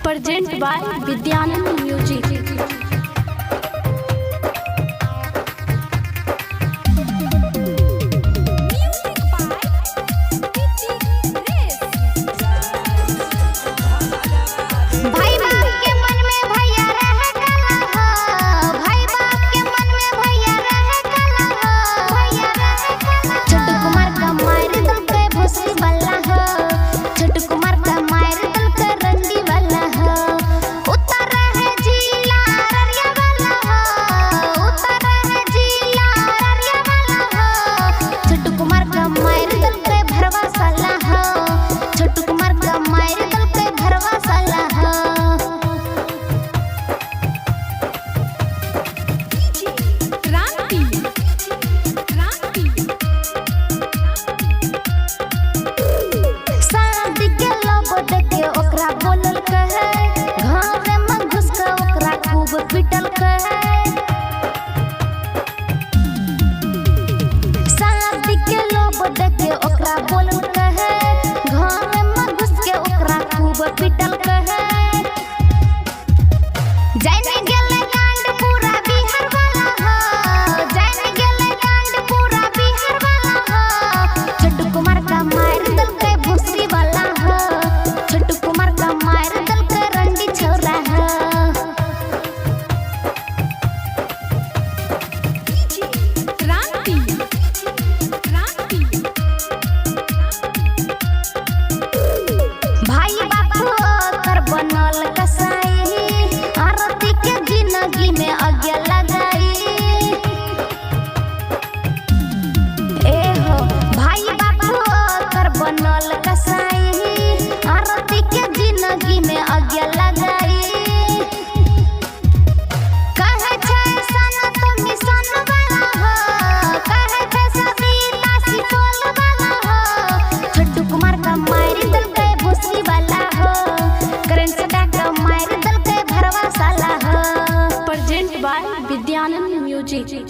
Present by Vidyanand Music. पिटल शादी के लोग देखे ओकरा बोलल कहे घर में घुस के ओकरा खूब पिटल कहे जाने गेले कांड पूरा बिहार वाला हो जाने गेले कांड पूरा बिहार वाला हो छोटू कुमार का मार दल के भूसी वाला हो छोटू कुमार का मार दल के रंडी छोरा हो बनल कसाई आरती के जिंदगी में आगे लगाई ए हो भाई बापू कर बनल कसाई आरती के जिंदगी में आगे लगाई कहे छै सन तो मिशन वाला हो कहे छै सविता सितोल वाला हो छोटू कुमार का मारी दल के भूसी वाला हो Present by Vidyanand Music.